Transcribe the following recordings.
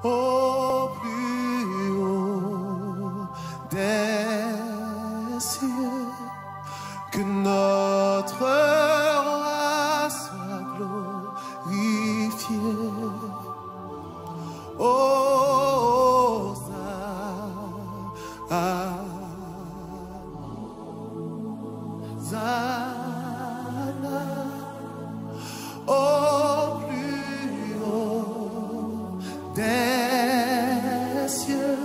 Au plus haut des cieux, que notre roi soit glorifié. Au plus haut des cieux,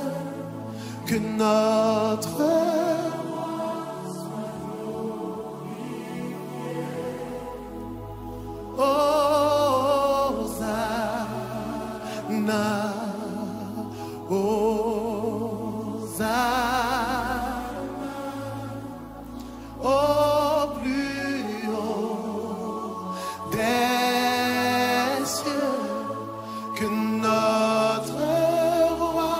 que notre roi soit glorifié. Hosanna, Hosanna, au plus haut des cieux, que notre roi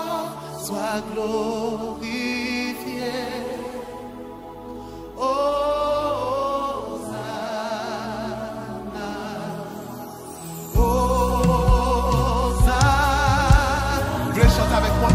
soit glorifié. Hosanna, Hosanna. Vous voulez chanter avec moi?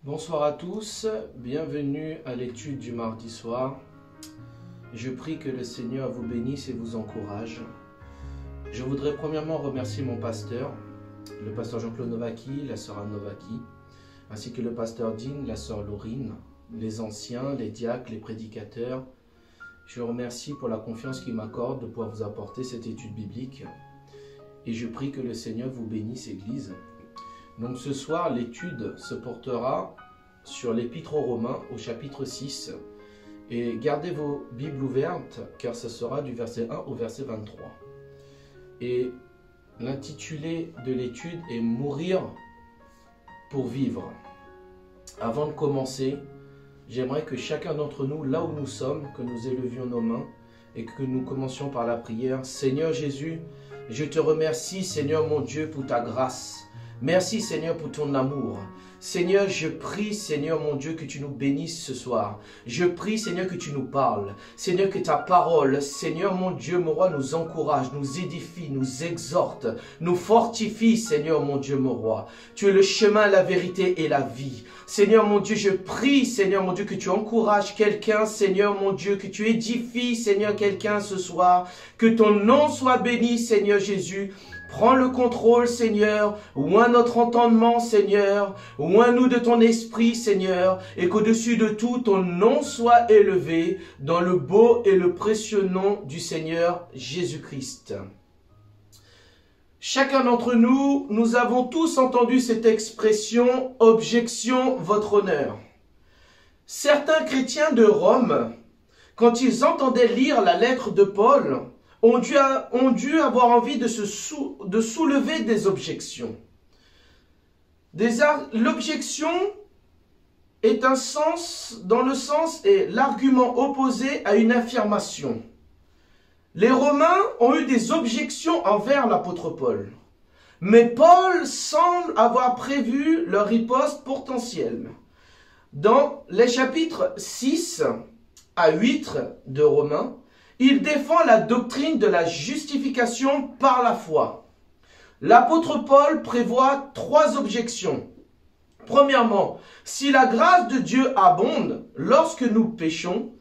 Bonsoir à tous, bienvenue à l'étude du mardi soir. Je prie que le Seigneur vous bénisse et vous encourage. Je voudrais premièrement remercier mon pasteur, le pasteur Jean-Claude Novaki, la sœur Anne Novaki, ainsi que le pasteur Dean, la sœur Laurine, les anciens, les diacres, les prédicateurs. Je remercie pour la confiance qu'ils m'accordent de pouvoir vous apporter cette étude biblique. Et je prie que le Seigneur vous bénisse, Église. Donc ce soir, l'étude se portera sur l'Épître aux Romains au chapitre 6. Et gardez vos Bibles ouvertes, car ce sera du verset 1 au verset 23. Et l'intitulé de l'étude est « Mourir pour vivre ». Avant de commencer, j'aimerais que chacun d'entre nous, là où nous sommes, que nous élevions nos mains et que nous commencions par la prière. Seigneur Jésus, je te remercie, Seigneur mon Dieu, pour ta grâce. Merci Seigneur pour ton amour. Seigneur, je prie, Seigneur mon Dieu, que tu nous bénisses ce soir. Je prie, Seigneur, que tu nous parles. Seigneur, que ta parole, Seigneur mon Dieu, mon roi, nous encourage, nous édifie, nous exhorte, nous fortifie, Seigneur mon Dieu, mon roi. Tu es le chemin, la vérité et la vie. Seigneur mon Dieu, je prie, Seigneur mon Dieu, que tu encourages quelqu'un, Seigneur mon Dieu, que tu édifies, Seigneur, quelqu'un ce soir. Que ton nom soit béni, Seigneur Jésus. Prends le contrôle, Seigneur, oins notre entendement, Seigneur, oins-nous de ton esprit, Seigneur, et qu'au-dessus de tout, ton nom soit élevé dans le beau et le précieux nom du Seigneur Jésus-Christ. Chacun d'entre nous, nous avons tous entendu cette expression « objection, votre honneur ». Certains chrétiens de Rome, quand ils entendaient lire la lettre de Paul, ont dû avoir envie de soulever des objections. L'objection est dans le sens et l'argument opposé à une affirmation. Les Romains ont eu des objections envers l'apôtre Paul. Mais Paul semble avoir prévu leur riposte potentielle. Dans les chapitres 6 à 8 de Romains, il défend la doctrine de la justification par la foi. L'apôtre Paul prévoit 3 objections. Premièrement, si la grâce de Dieu abonde lorsque nous péchons,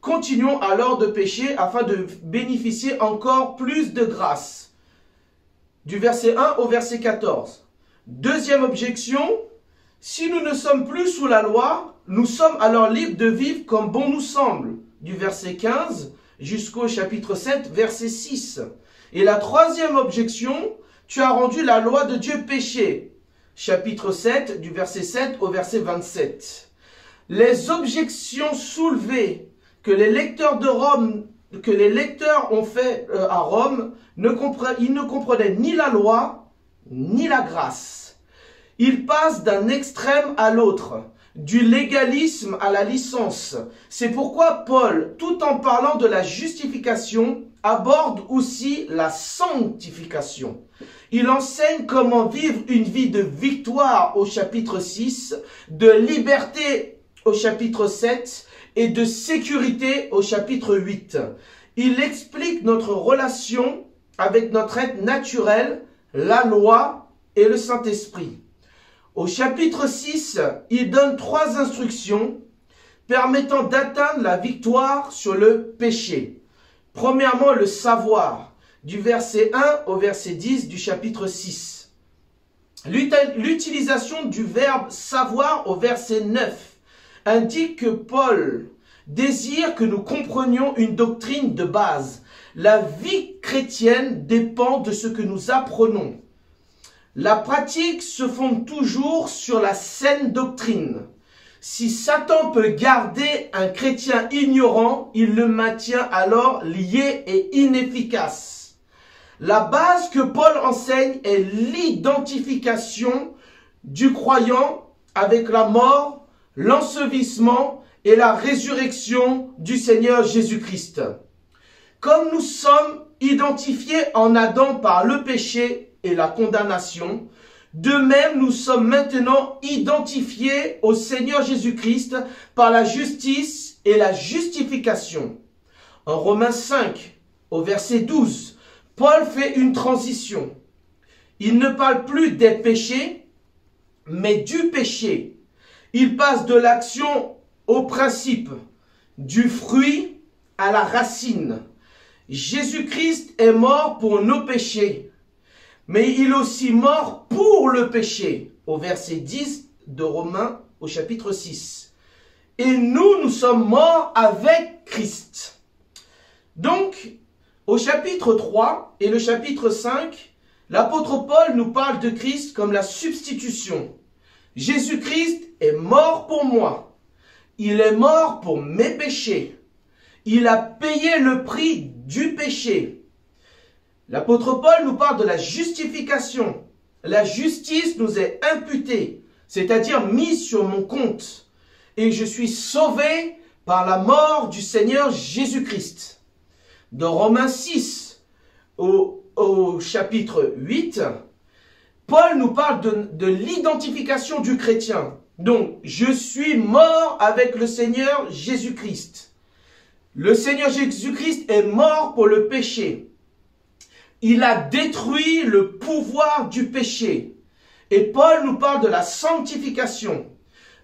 continuons alors de pécher afin de bénéficier encore plus de grâce. Du verset 1 au verset 14. Deuxième objection, si nous ne sommes plus sous la loi, nous sommes alors libres de vivre comme bon nous semble. Du verset 15 jusqu'au chapitre 7, verset 6. Et la troisième objection, tu as rendu la loi de Dieu péché. Chapitre 7, du verset 7 au verset 27. Les objections soulevées que les lecteurs de Rome, que les lecteurs ont fait à Rome, ils ne comprenaient ni la loi, ni la grâce. Ils passent d'un extrême à l'autre, du légalisme à la licence. C'est pourquoi Paul, tout en parlant de la justification, aborde aussi la sanctification. Il enseigne comment vivre une vie de victoire au chapitre 6, de liberté au chapitre 7 et de sécurité au chapitre 8. Il explique notre relation avec notre être naturel, la loi et le Saint-Esprit. Au chapitre 6, il donne 3 instructions permettant d'atteindre la victoire sur le péché. Premièrement, le savoir, du verset 1 au verset 10 du chapitre 6. L'utilisation du verbe savoir au verset 9 indique que Paul désire que nous comprenions une doctrine de base. La vie chrétienne dépend de ce que nous apprenons. La pratique se fonde toujours sur la saine doctrine. Si Satan peut garder un chrétien ignorant, il le maintient alors lié et inefficace. La base que Paul enseigne est l'identification du croyant avec la mort, l'ensevelissement et la résurrection du Seigneur Jésus-Christ. Comme nous sommes identifiés en Adam par le péché et la condamnation, de même nous sommes maintenant identifiés au Seigneur Jésus-Christ par la justice et la justification. En Romains 5, au verset 12, Paul fait une transition. Il ne parle plus des péchés, mais du péché. Il passe de l'action au principe, du fruit à la racine. Jésus-Christ est mort pour nos péchés, mais il est aussi mort pour le péché, au verset 10 de Romains au chapitre 6. Et nous sommes morts avec Christ. Donc, au chapitre 3 et le chapitre 5, l'apôtre Paul nous parle de Christ comme la substitution. Jésus-Christ est mort pour moi. Il est mort pour mes péchés. Il a payé le prix du péché. L'apôtre Paul nous parle de la justification. La justice nous est imputée, c'est-à-dire mise sur mon compte. Et je suis sauvé par la mort du Seigneur Jésus-Christ. Dans Romains 6, au chapitre 8, Paul nous parle de l'identification du chrétien. Donc, je suis mort avec le Seigneur Jésus-Christ. Le Seigneur Jésus-Christ est mort pour le péché. Il a détruit le pouvoir du péché. Et Paul nous parle de la sanctification,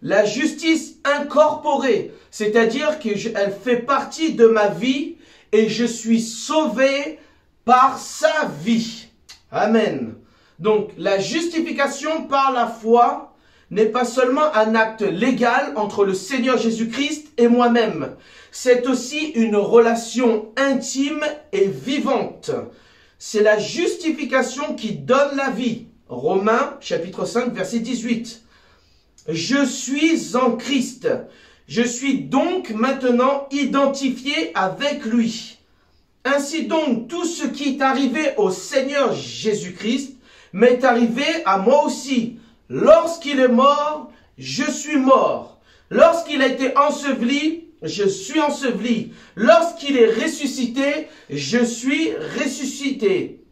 la justice incorporée, c'est-à-dire qu'elle fait partie de ma vie et je suis sauvé par sa vie. Amen. Donc, la justification par la foi n'est pas seulement un acte légal entre le Seigneur Jésus-Christ et moi-même. C'est aussi une relation intime et vivante. C'est la justification qui donne la vie. Romains, chapitre 5, verset 18. Je suis en Christ. Je suis donc maintenant identifié avec lui. Ainsi donc, tout ce qui est arrivé au Seigneur Jésus-Christ m'est arrivé à moi aussi. Lorsqu'il est mort, je suis mort. Lorsqu'il a été enseveli, je suis enseveli. Lorsqu'il est ressuscité, je suis ressuscité.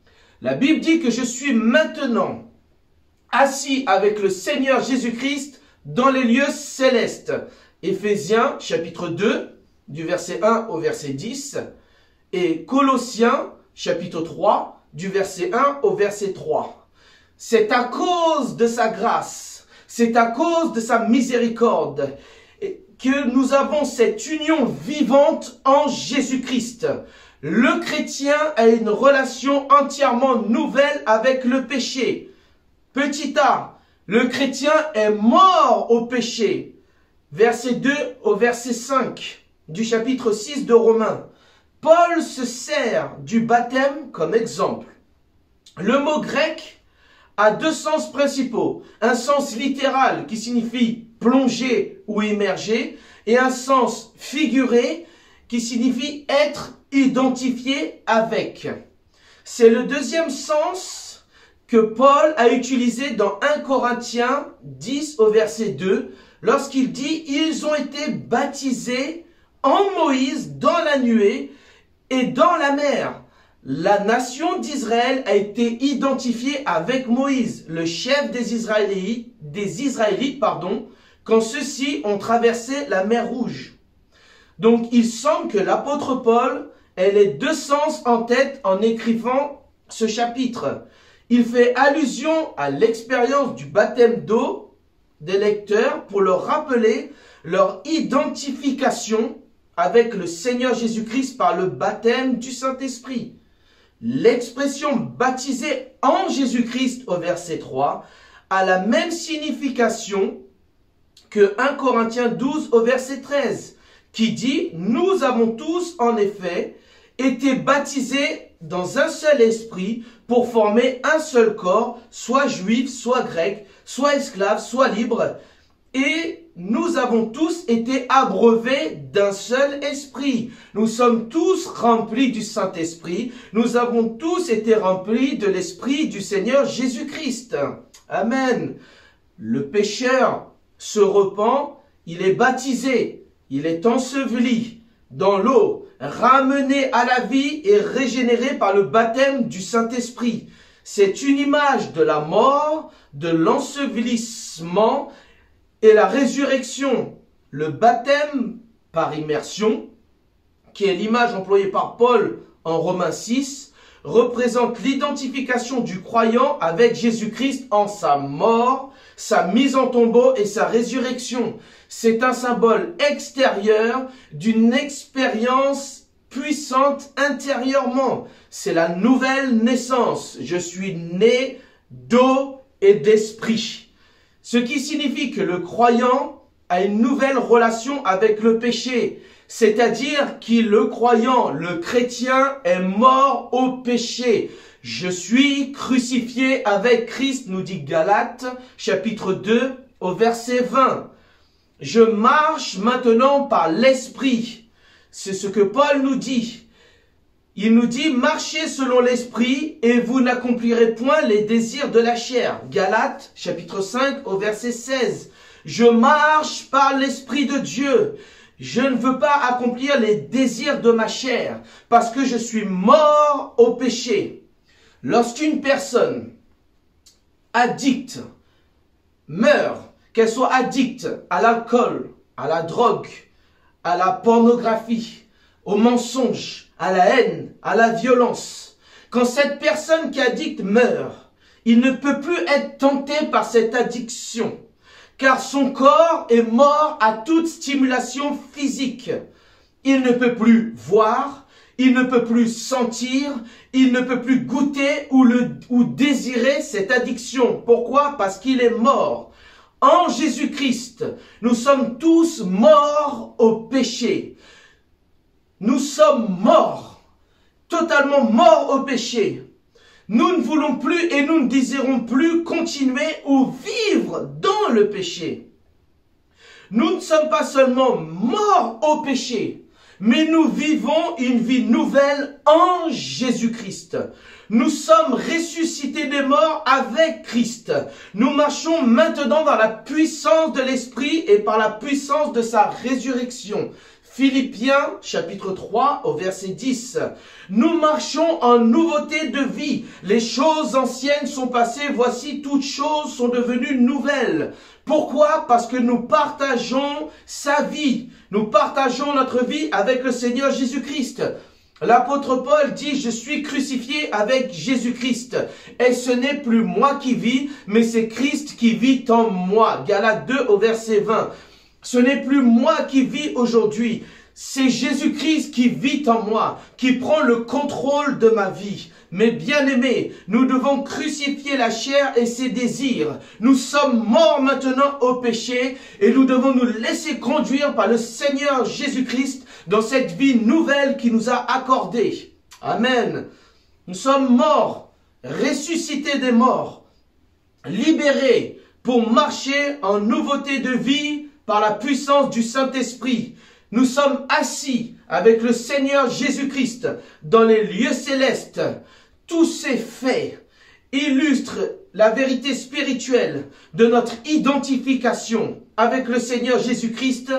La Bible dit que je suis maintenant assis avec le Seigneur Jésus-Christ dans les lieux célestes. Éphésiens chapitre 2, du verset 1 au verset 10. Et Colossiens chapitre 3, du verset 1 au verset 3. C'est à cause de sa grâce, c'est à cause de sa miséricorde que nous avons cette union vivante en Jésus-Christ. Le chrétien a une relation entièrement nouvelle avec le péché. Petit a, le chrétien est mort au péché. Verset 2 au verset 5 du chapitre 6 de Romains. Paul se sert du baptême comme exemple. Le mot grec a deux sens principaux. Un sens littéral qui signifie plonger ou immerger et un sens figuré qui signifie être identifié avec. C'est le deuxième sens que Paul a utilisé dans 1 Corinthiens 10 au verset 2 lorsqu'il dit « Ils ont été baptisés en Moïse dans la nuée et dans la mer ». La nation d'Israël a été identifiée avec Moïse, le chef des Israélites, quand ceux-ci ont traversé la mer Rouge. Donc, il semble que l'apôtre Paul ait les deux sens en tête en écrivant ce chapitre. Il fait allusion à l'expérience du baptême d'eau des lecteurs pour leur rappeler leur identification avec le Seigneur Jésus-Christ par le baptême du Saint-Esprit. L'expression baptisé en Jésus-Christ au verset 3 a la même signification que 1 Corinthiens 12 au verset 13 qui dit « Nous avons tous en effet été baptisés dans un seul esprit pour former un seul corps, soit juif, soit grec, soit esclave, soit libre, et nous avons tous été abreuvés d'un seul esprit. Nous sommes tous remplis du Saint-Esprit. Nous avons tous été remplis de l'Esprit du Seigneur Jésus-Christ. » Amen. Le pécheur se repent, il est baptisé, il est enseveli dans l'eau, ramené à la vie et régénéré par le baptême du Saint-Esprit. C'est une image de la mort, de l'ensevelissement et la résurrection. Le baptême par immersion, qui est l'image employée par Paul en Romains 6, représente l'identification du croyant avec Jésus-Christ en sa mort, sa mise en tombeau et sa résurrection. C'est un symbole extérieur d'une expérience puissante intérieurement. C'est la nouvelle naissance. Je suis né d'eau et d'esprit. Ce qui signifie que le croyant a une nouvelle relation avec le péché. C'est-à-dire que le croyant, le chrétien est mort au péché. Je suis crucifié avec Christ, nous dit Galates, chapitre 2, au verset 20. Je marche maintenant par l'esprit. C'est ce que Paul nous dit. Il nous dit, marchez selon l'esprit et vous n'accomplirez point les désirs de la chair. Galates, chapitre 5, au verset 16. Je marche par l'esprit de Dieu. Je ne veux pas accomplir les désirs de ma chair parce que je suis mort au péché. Lorsqu'une personne addict meurt, qu'elle soit addict à l'alcool, à la drogue, à la pornographie, au mensonge, à la haine, à la violence, quand cette personne qui est addicte meurt, il ne peut plus être tenté par cette addiction, car son corps est mort à toute stimulation physique. Il ne peut plus voir, il ne peut plus sentir, il ne peut plus goûter ou désirer cette addiction. Pourquoi? Parce qu'il est mort. En Jésus-Christ, nous sommes tous morts au péché. Nous sommes morts, totalement morts au péché. Nous ne voulons plus et nous ne désirons plus continuer ou vivre dans le péché. Nous ne sommes pas seulement morts au péché, mais nous vivons une vie nouvelle en Jésus-Christ. Nous sommes ressuscités des morts avec Christ. Nous marchons maintenant dans la puissance de l'Esprit et par la puissance de sa résurrection. Philippiens chapitre 3 au verset 10. Nous marchons en nouveauté de vie. Les choses anciennes sont passées, voici toutes choses sont devenues nouvelles. Pourquoi? Parce que nous partageons sa vie. Nous partageons notre vie avec le Seigneur Jésus-Christ. L'apôtre Paul dit, je suis crucifié avec Jésus-Christ. Et ce n'est plus moi qui vis, mais c'est Christ qui vit en moi. Galates 2 au verset 20. Ce n'est plus moi qui vis aujourd'hui, c'est Jésus-Christ qui vit en moi, qui prend le contrôle de ma vie. Mais bien-aimés, nous devons crucifier la chair et ses désirs. Nous sommes morts maintenant au péché et nous devons nous laisser conduire par le Seigneur Jésus-Christ dans cette vie nouvelle qu'il nous a accordée. Amen. Nous sommes morts, ressuscités des morts, libérés pour marcher en nouveauté de vie par la puissance du Saint-Esprit. Nous sommes assis avec le Seigneur Jésus-Christ dans les lieux célestes. Tous ces faits illustrent la vérité spirituelle de notre identification avec le Seigneur Jésus-Christ,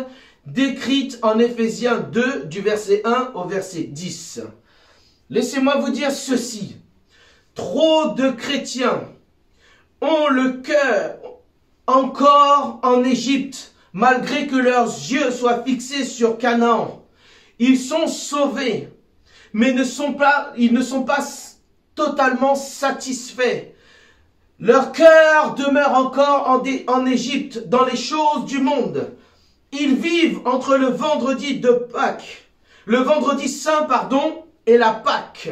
décrite en Éphésiens 2 du verset 1 au verset 10. Laissez-moi vous dire ceci. Trop de chrétiens ont le cœur encore en Égypte, malgré que leurs yeux soient fixés sur Canaan. Ils sont sauvés, mais ils ne sont pas totalement satisfaits. Leur cœur demeure encore en Égypte, dans les choses du monde. Ils vivent entre le vendredi de Pâques, le vendredi saint, et la Pâque.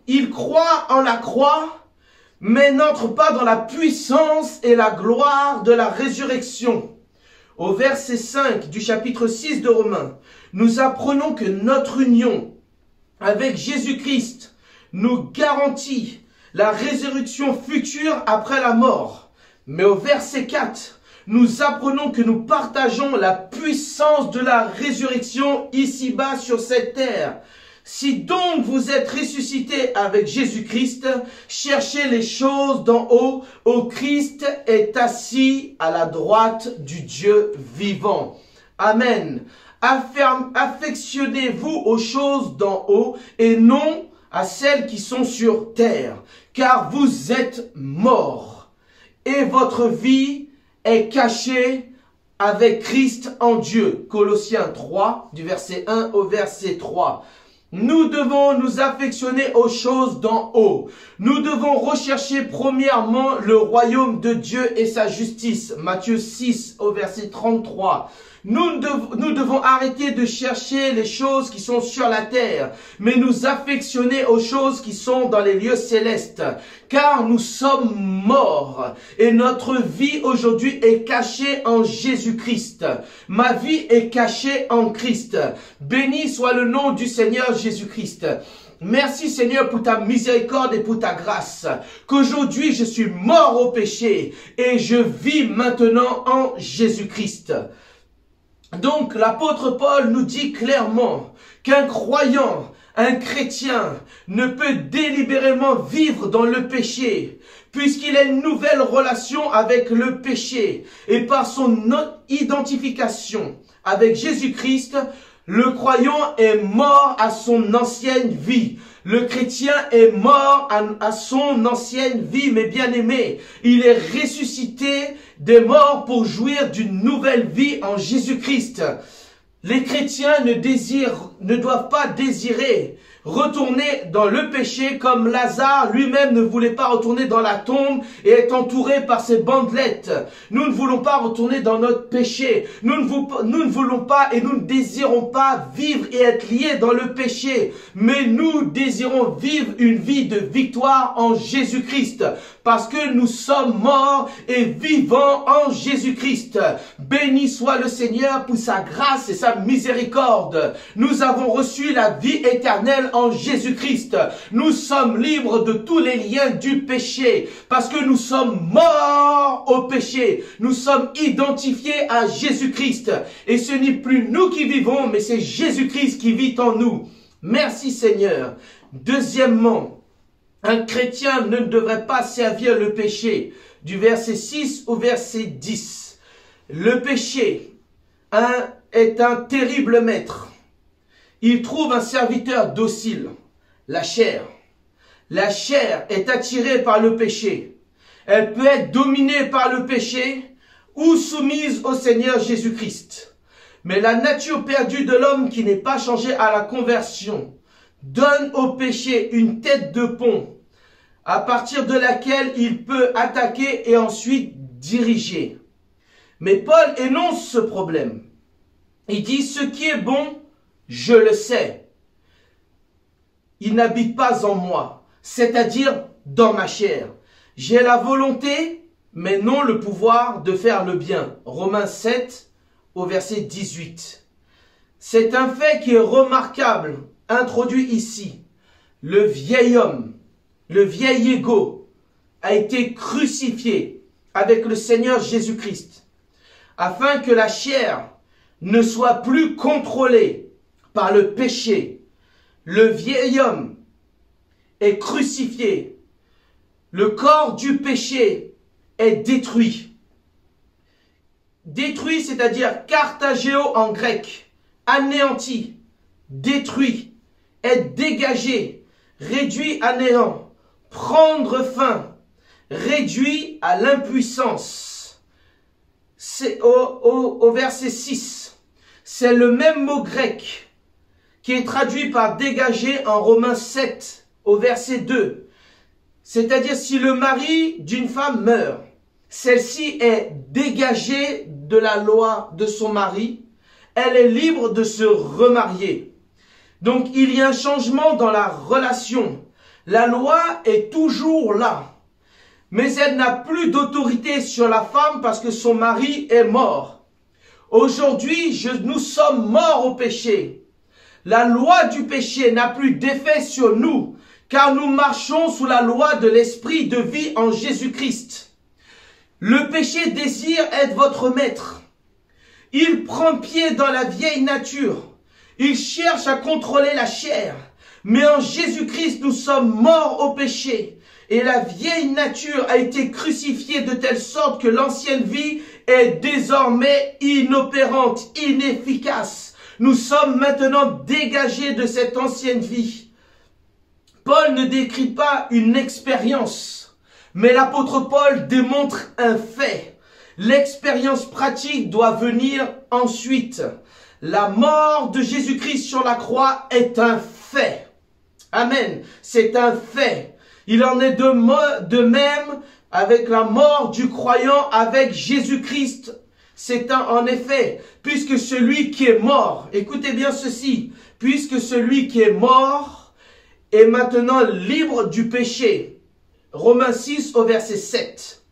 Ils croient en la croix, mais n'entrent pas dans la puissance et la gloire de la résurrection. Au verset 5 du chapitre 6 de Romains, nous apprenons que notre union avec Jésus-Christ nous garantit la résurrection future après la mort. Mais au verset 4, nous apprenons que nous partageons la puissance de la résurrection ici-bas sur cette terre. Si donc vous êtes ressuscités avec Jésus-Christ, cherchez les choses d'en haut, où Christ est assis à la droite du Dieu vivant. Amen. Affectionnez-vous aux choses d'en haut et non à celles qui sont sur terre, car vous êtes morts et votre vie est cachée avec Christ en Dieu. Colossiens 3, du verset 1 au verset 3. Nous devons nous affectionner aux choses d'en haut. Nous devons rechercher premièrement le royaume de Dieu et sa justice. Matthieu 6 au verset 33. Nous devons arrêter de chercher les choses qui sont sur la terre, mais nous affectionner aux choses qui sont dans les lieux célestes. Car nous sommes morts et notre vie aujourd'hui est cachée en Jésus-Christ. Ma vie est cachée en Christ. Béni soit le nom du Seigneur Jésus-Christ. Merci Seigneur pour ta miséricorde et pour ta grâce. Qu'aujourd'hui je suis mort au péché et je vis maintenant en Jésus-Christ. Donc l'apôtre Paul nous dit clairement qu'un croyant, un chrétien ne peut délibérément vivre dans le péché puisqu'il a une nouvelle relation avec le péché et par son identification avec Jésus-Christ, Le croyant est mort à son ancienne vie. Le chrétien est mort à son ancienne vie, mes bien-aimés. Il est ressuscité des morts pour jouir d'une nouvelle vie en Jésus-Christ. Les chrétiens ne doivent pas désirer retourner dans le péché comme Lazare lui-même ne voulait pas retourner dans la tombe et est entouré par ses bandelettes. Nous ne voulons pas retourner dans notre péché. Nous ne voulons pas et nous ne désirons pas vivre et être liés dans le péché. Mais nous désirons vivre une vie de victoire en Jésus-Christ. Parce que nous sommes morts et vivants en Jésus-Christ. Béni soit le Seigneur pour sa grâce et sa miséricorde. Nous avons reçu la vie éternelle en Jésus-Christ. Nous sommes libres de tous les liens du péché. Parce que nous sommes morts au péché. Nous sommes identifiés à Jésus-Christ. Et ce n'est plus nous qui vivons, mais c'est Jésus-Christ qui vit en nous. Merci Seigneur. Deuxièmement, un chrétien ne devrait pas servir le péché. Du verset 6 au verset 10. Le péché est un terrible maître. Il trouve un serviteur docile, la chair. La chair est attirée par le péché. Elle peut être dominée par le péché ou soumise au Seigneur Jésus-Christ. Mais la nature perdue de l'homme qui n'est pas changée à la conversion donne au péché une tête de pont à partir de laquelle il peut attaquer et ensuite diriger. Mais Paul énonce ce problème. Il dit, ce qui est bon, je le sais. Il n'habite pas en moi, c'est-à-dire dans ma chair. J'ai la volonté, mais non le pouvoir de faire le bien. Romains 7, au verset 18. C'est un fait qui est remarquable, introduit ici. Le vieil homme, le vieil ego, a été crucifié avec le Seigneur Jésus-Christ, afin que la chair ne soit plus contrôlée par le péché. Le vieil homme est crucifié. Le corps du péché est détruit. Détruit, c'est-à-dire kartagéo en grec, anéanti, détruit, être dégagé, réduit à néant, prendre fin, réduit à l'impuissance. C'est au verset 6. C'est le même mot grec qui est traduit par dégager en Romains 7 au verset 2. C'est-à-dire si le mari d'une femme meurt, celle-ci est dégagée de la loi de son mari, elle est libre de se remarier. Donc il y a un changement dans la relation. La loi est toujours là, mais elle n'a plus d'autorité sur la femme parce que son mari est mort. Aujourd'hui, nous sommes morts au péché. La loi du péché n'a plus d'effet sur nous, car nous marchons sous la loi de l'esprit de vie en Jésus-Christ. Le péché désire être votre maître. Il prend pied dans la vieille nature. Il cherche à contrôler la chair. Mais en Jésus-Christ, nous sommes morts au péché. Et la vieille nature a été crucifiée de telle sorte que l'ancienne vie est désormais inopérante, inefficace. Nous sommes maintenant dégagés de cette ancienne vie. Paul ne décrit pas une expérience, mais l'apôtre Paul démontre un fait. L'expérience pratique doit venir ensuite. La mort de Jésus-Christ sur la croix est un fait. Amen. C'est un fait. Il en est de même avec la mort du croyant avec Jésus-Christ. C'est en effet, puisque celui qui est mort, écoutez bien ceci, puisque celui qui est mort est maintenant libre du péché. Romains 6 au verset 7.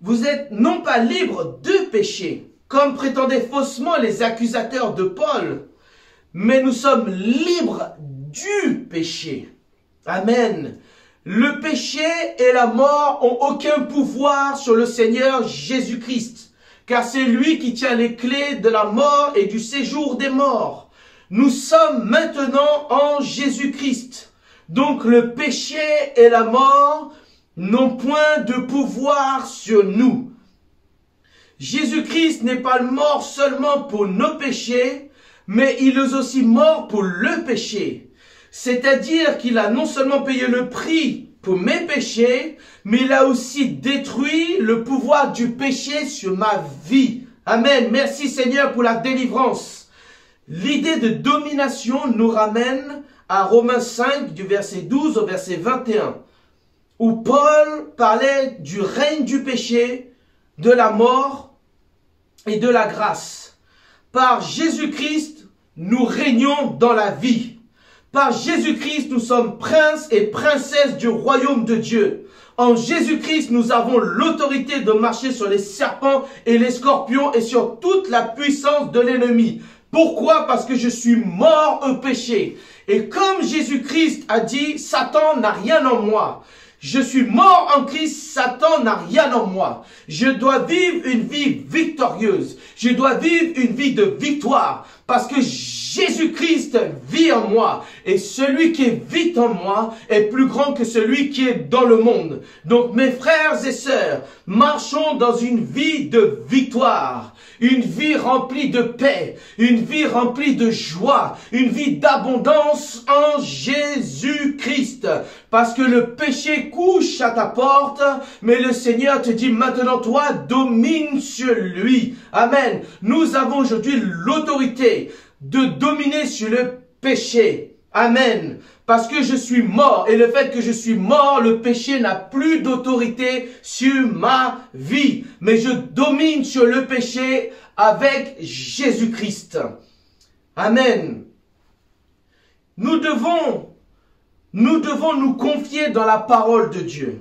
Vous êtes non pas libre de péché, comme prétendaient faussement les accusateurs de Paul, mais nous sommes libres du péché. Amen. Le péché et la mort ont aucun pouvoir sur le Seigneur Jésus-Christ, car c'est lui qui tient les clés de la mort et du séjour des morts. Nous sommes maintenant en Jésus-Christ. Donc le péché et la mort n'ont point de pouvoir sur nous. Jésus-Christ n'est pas mort seulement pour nos péchés, mais il est aussi mort pour le péché. C'est-à-dire qu'il a non seulement payé le prix pour mes péchés, mais il a aussi détruit le pouvoir du péché sur ma vie. Amen. Merci Seigneur pour la délivrance. L'idée de domination nous ramène à Romains 5, du verset 12 au verset 21, où Paul parlait du règne du péché, de la mort et de la grâce. Par Jésus-Christ, nous régnons dans la vie. Par Jésus-Christ, nous sommes princes et princesses du royaume de Dieu. En Jésus-Christ, nous avons l'autorité de marcher sur les serpents et les scorpions et sur toute la puissance de l'ennemi. Pourquoi? Parce que je suis mort au péché. Et comme Jésus-Christ a dit, Satan n'a rien en moi. Je suis mort en Christ, Satan n'a rien en moi. Je dois vivre une vie victorieuse. Je dois vivre une vie de victoire. Parce que Jésus-Christ vit en moi. Et celui qui vit en moi est plus grand que celui qui est dans le monde. Donc mes frères et sœurs, marchons dans une vie de victoire. Une vie remplie de paix. Une vie remplie de joie. Une vie d'abondance en Jésus-Christ. Parce que le péché couche à ta porte, mais le Seigneur te dit maintenant toi domine sur lui. Amen. Nous avons aujourd'hui l'autorité de dominer sur le péché. Amen. Parce que je suis mort. Et le fait que je suis mort, le péché n'a plus d'autorité sur ma vie. Mais je domine sur le péché avec Jésus-Christ. Amen. Nous devons nous confier dans la parole de Dieu.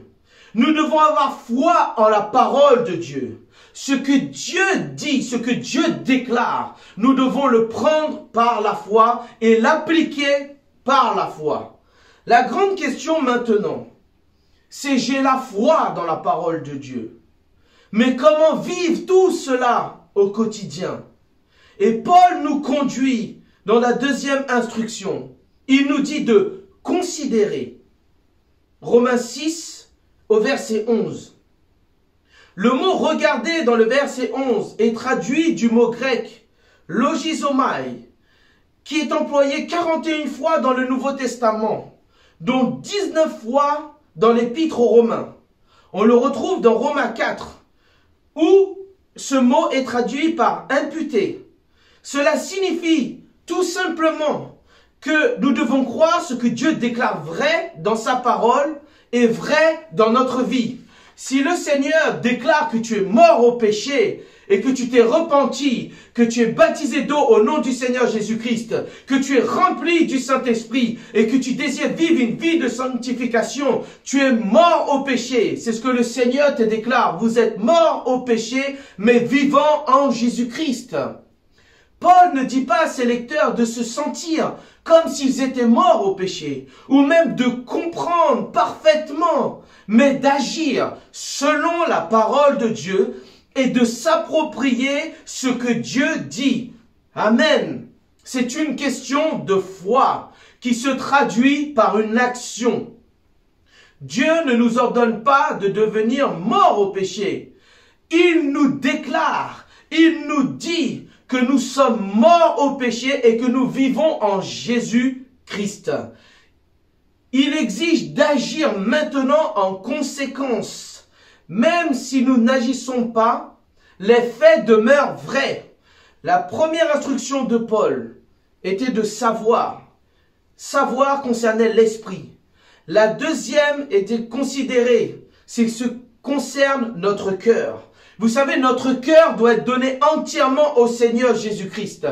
Nous devons avoir foi en la parole de Dieu. Ce que Dieu dit, ce que Dieu déclare, nous devons le prendre par la foi et l'appliquer par la foi. La grande question maintenant, c'est j'ai la foi dans la parole de Dieu. Mais comment vivre tout cela au quotidien? Et Paul nous conduit dans la deuxième instruction. Il nous dit de considérer. Romains 6 au verset 11. Le mot regarder dans le verset 11 est traduit du mot grec logizomai, qui est employé 41 fois dans le Nouveau Testament, dont 19 fois dans l'Épître aux Romains. On le retrouve dans Romains 4, où ce mot est traduit par imputer. Cela signifie tout simplement que nous devons croire ce que Dieu déclare vrai dans sa parole et vrai dans notre vie. Si le Seigneur déclare que tu es mort au péché et que tu t'es repenti, que tu es baptisé d'eau au nom du Seigneur Jésus-Christ, que tu es rempli du Saint-Esprit et que tu désires vivre une vie de sanctification, tu es mort au péché. C'est ce que le Seigneur te déclare. Vous êtes mort au péché, mais vivant en Jésus-Christ. Paul ne dit pas à ses lecteurs de se sentir comme s'ils étaient morts au péché, ou même de comprendre parfaitement, mais d'agir selon la parole de Dieu et de s'approprier ce que Dieu dit. Amen. C'est une question de foi qui se traduit par une action. Dieu ne nous ordonne pas de devenir morts au péché. Il nous déclare, il nous dit que nous sommes morts au péché et que nous vivons en Jésus-Christ. Il exige d'agir maintenant en conséquence. Même si nous n'agissons pas, les faits demeurent vrais. La première instruction de Paul était de savoir. Savoir concernait l'esprit. La deuxième était considérer. C'est ce qui concerne notre cœur. Vous savez, notre cœur doit être donné entièrement au Seigneur Jésus-Christ.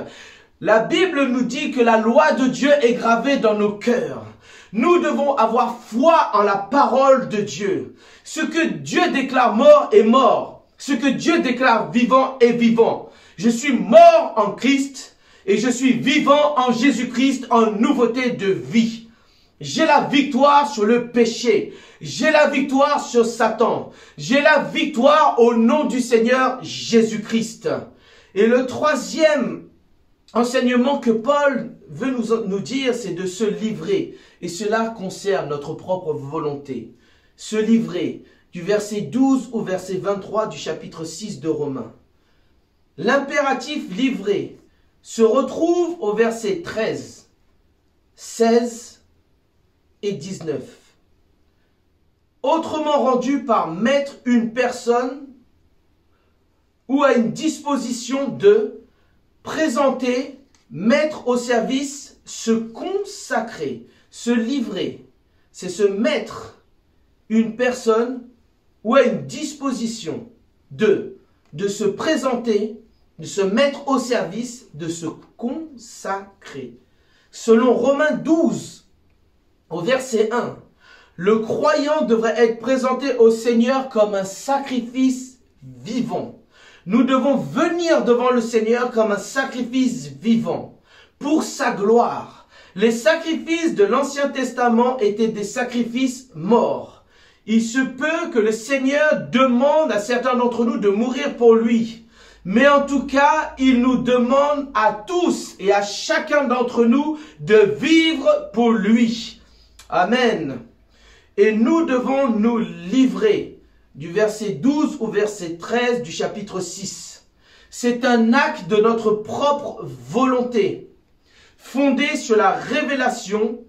La Bible nous dit que la loi de Dieu est gravée dans nos cœurs. Nous devons avoir foi en la parole de Dieu. Ce que Dieu déclare mort est mort. Ce que Dieu déclare vivant est vivant. Je suis mort en Christ et je suis vivant en Jésus-Christ en nouveauté de vie. J'ai la victoire sur le péché. J'ai la victoire sur Satan. J'ai la victoire au nom du Seigneur Jésus-Christ. Et le troisième enseignement que Paul veut nous dire, c'est de se livrer. Et cela concerne notre propre volonté. Se livrer, du verset 12 au verset 23 du chapitre 6 de Romains. L'impératif livrer se retrouve au verset 13, 16 et 19. Autrement rendu par mettre une personne ou à une disposition de présenter, mettre au service, se consacrer, se livrer. C'est se mettre une personne ou à une disposition de se présenter, de se mettre au service, de se consacrer. Selon Romains 12, au verset 1, le croyant devrait être présenté au Seigneur comme un sacrifice vivant. Nous devons venir devant le Seigneur comme un sacrifice vivant, pour sa gloire. Les sacrifices de l'Ancien Testament étaient des sacrifices morts. Il se peut que le Seigneur demande à certains d'entre nous de mourir pour lui. Mais en tout cas, il nous demande à tous et à chacun d'entre nous de vivre pour lui. Amen. Et nous devons nous livrer. Du verset 12 au verset 13 du chapitre 6. C'est un acte de notre propre volonté, fondé sur la révélation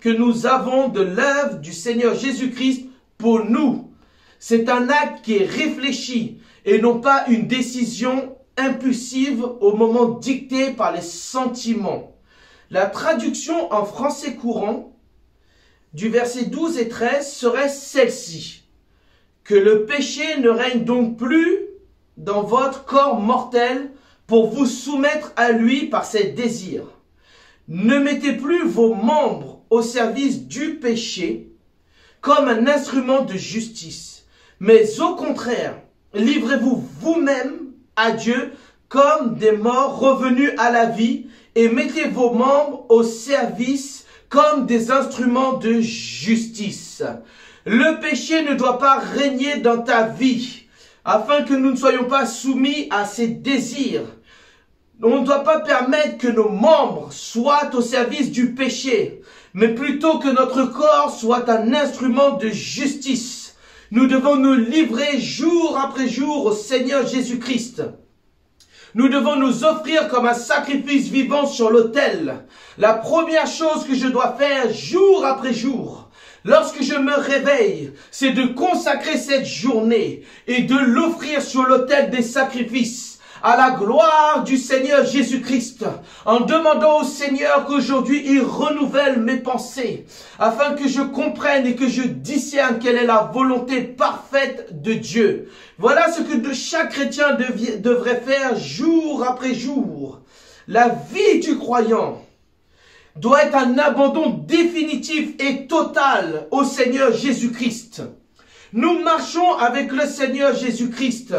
que nous avons de l'œuvre du Seigneur Jésus-Christ pour nous. C'est un acte qui est réfléchi et non pas une décision impulsive au moment dicté par les sentiments. La traduction en français courant du verset 12 et 13 serait celle-ci. Que le péché ne règne donc plus dans votre corps mortel pour vous soumettre à lui par ses désirs. Ne mettez plus vos membres au service du péché comme un instrument de justice, mais au contraire, livrez-vous vous-même à Dieu comme des morts revenus à la vie et mettez vos membres au service comme des instruments de justice. Le péché ne doit pas régner dans ta vie, afin que nous ne soyons pas soumis à ses désirs. On ne doit pas permettre que nos membres soient au service du péché, mais plutôt que notre corps soit un instrument de justice. Nous devons nous livrer jour après jour au Seigneur Jésus-Christ. Nous devons nous offrir comme un sacrifice vivant sur l'autel. La première chose que je dois faire jour après jour, lorsque je me réveille, c'est de consacrer cette journée et de l'offrir sur l'autel des sacrifices à la gloire du Seigneur Jésus-Christ, en demandant au Seigneur qu'aujourd'hui il renouvelle mes pensées, afin que je comprenne et que je discerne quelle est la volonté parfaite de Dieu. Voilà ce que chaque chrétien devrait faire jour après jour. La vie du croyant doit être un abandon définitif et total au Seigneur Jésus-Christ. Nous marchons avec le Seigneur Jésus-Christ.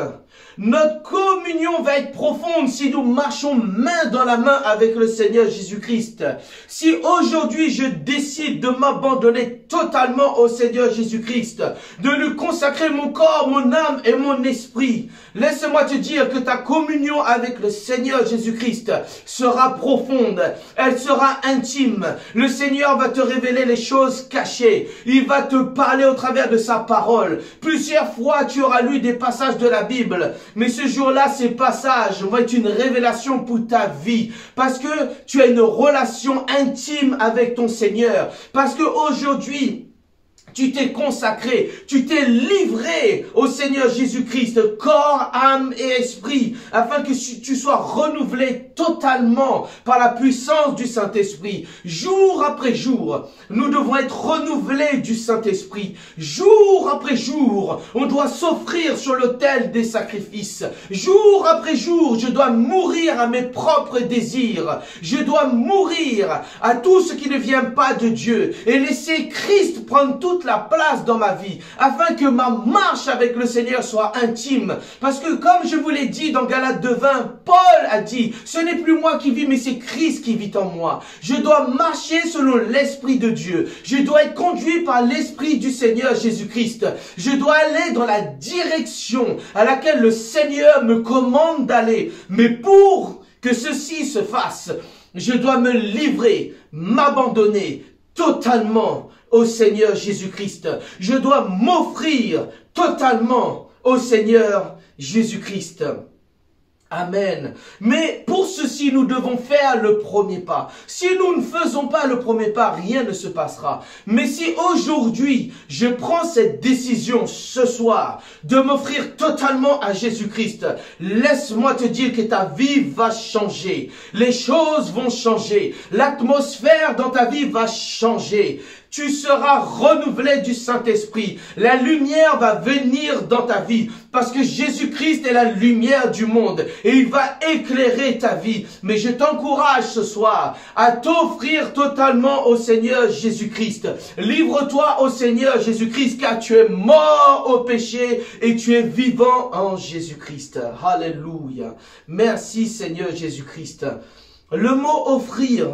Notre communion va être profonde si nous marchons main dans la main avec le Seigneur Jésus-Christ. Si aujourd'hui je décide de m'abandonner totalement au Seigneur Jésus-Christ, de lui consacrer mon corps, mon âme et mon esprit, laisse-moi te dire que ta communion avec le Seigneur Jésus-Christ sera profonde, elle sera intime. Le Seigneur va te révéler les choses cachées. Il va te parler au travers de sa parole. Plusieurs fois tu auras lu des passages de la Bible. Mais ce jour-là, ces passages vont être une révélation pour ta vie. Parce que tu as une relation intime avec ton Seigneur. Parce que aujourd'hui, tu t'es consacré, tu t'es livré au Seigneur Jésus-Christ, corps, âme et esprit, afin que tu sois renouvelé totalement par la puissance du Saint-Esprit. Jour après jour, nous devons être renouvelés du Saint-Esprit. Jour après jour, on doit s'offrir sur l'autel des sacrifices. Jour après jour, je dois mourir à mes propres désirs. Je dois mourir à tout ce qui ne vient pas de Dieu et laisser Christ prendre toute la place dans ma vie, afin que ma marche avec le Seigneur soit intime. Parce que comme je vous l'ai dit dans Galates 2:20, Paul a dit, ce n'est plus moi qui vis, mais c'est Christ qui vit en moi. Je dois marcher selon l'Esprit de Dieu. Je dois être conduit par l'Esprit du Seigneur Jésus-Christ. Je dois aller dans la direction à laquelle le Seigneur me commande d'aller. Mais pour que ceci se fasse, je dois me livrer, m'abandonner totalement au Seigneur Jésus-Christ. Je dois m'offrir totalement au Seigneur Jésus-Christ. Amen. Mais pour ceci, nous devons faire le premier pas. Si nous ne faisons pas le premier pas, rien ne se passera. Mais si aujourd'hui, je prends cette décision ce soir de m'offrir totalement à Jésus-Christ, laisse-moi te dire que ta vie va changer. Les choses vont changer. L'atmosphère dans ta vie va changer. Tu seras renouvelé du Saint-Esprit. La lumière va venir dans ta vie parce que Jésus-Christ est la lumière du monde et il va éclairer ta vie. Mais je t'encourage ce soir à t'offrir totalement au Seigneur Jésus-Christ. Livre-toi au Seigneur Jésus-Christ car tu es mort au péché et tu es vivant en Jésus-Christ. Alléluia. Merci Seigneur Jésus-Christ. Le mot offrir,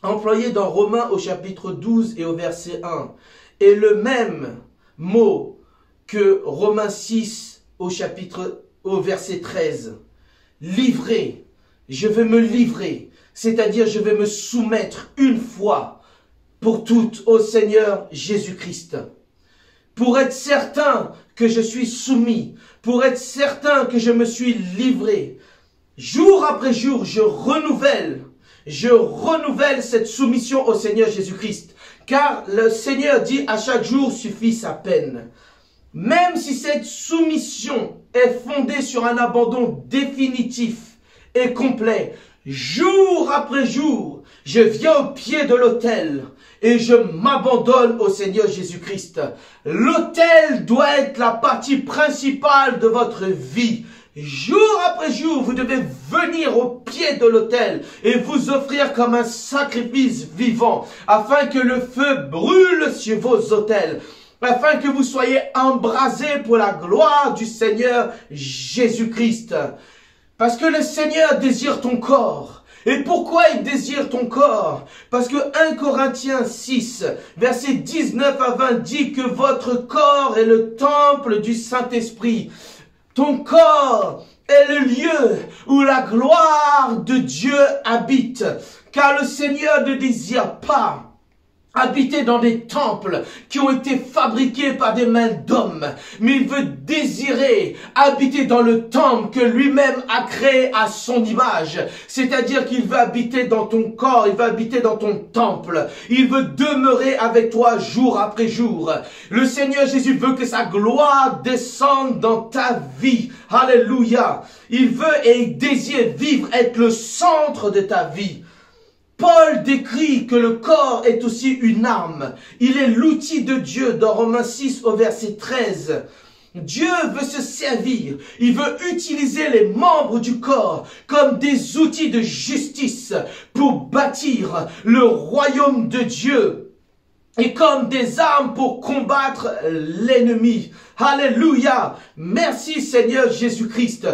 employé dans Romains au chapitre 12 et au verset 1, est le même mot que Romains 6 au verset 13. Livrer, je vais me livrer, c'est-à-dire je vais me soumettre une fois pour toutes au Seigneur Jésus-Christ. Pour être certain que je suis soumis, pour être certain que je me suis livré, jour après jour, je renouvelle cette soumission au Seigneur Jésus-Christ. Car le Seigneur dit à chaque jour suffit sa peine. Même si cette soumission est fondée sur un abandon définitif et complet, jour après jour, je viens au pied de l'autel et je m'abandonne au Seigneur Jésus-Christ. L'autel doit être la partie principale de votre vie. Jour après jour, vous devez venir au pied de l'autel et vous offrir comme un sacrifice vivant, afin que le feu brûle sur vos autels, afin que vous soyez embrasés pour la gloire du Seigneur Jésus-Christ. Parce que le Seigneur désire ton corps. Et pourquoi il désire ton corps? Parce que 1 Corinthiens 6, verset 19 à 20 dit que votre corps est le temple du Saint-Esprit. Ton corps est le lieu où la gloire de Dieu habite. Car le Seigneur ne désire pas habiter dans des temples qui ont été fabriqués par des mains d'hommes. Mais il veut désirer habiter dans le temple que lui-même a créé à son image. C'est-à-dire qu'il veut habiter dans ton corps, il veut habiter dans ton temple. Il veut demeurer avec toi jour après jour. Le Seigneur Jésus veut que sa gloire descende dans ta vie. Alléluia. Il veut et il désire vivre, être le centre de ta vie. Paul décrit que le corps est aussi une arme. Il est l'outil de Dieu dans Romains 6 au verset 13. Dieu veut se servir. Il veut utiliser les membres du corps comme des outils de justice pour bâtir le royaume de Dieu et comme des armes pour combattre l'ennemi. Alléluia. Merci Seigneur Jésus-Christ.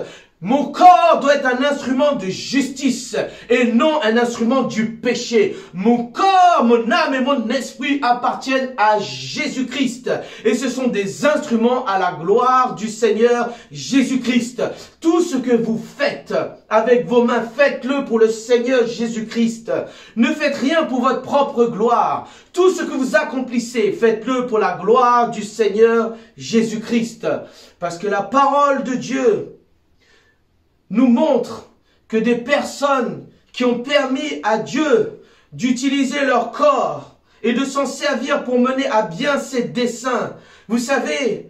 Mon corps doit être un instrument de justice et non un instrument du péché. Mon corps, mon âme et mon esprit appartiennent à Jésus-Christ. Et ce sont des instruments à la gloire du Seigneur Jésus-Christ. Tout ce que vous faites avec vos mains, faites-le pour le Seigneur Jésus-Christ. Ne faites rien pour votre propre gloire. Tout ce que vous accomplissez, faites-le pour la gloire du Seigneur Jésus-Christ. Parce que la parole de Dieu nous montre que des personnes qui ont permis à Dieu d'utiliser leur corps et de s'en servir pour mener à bien ses desseins. Vous savez,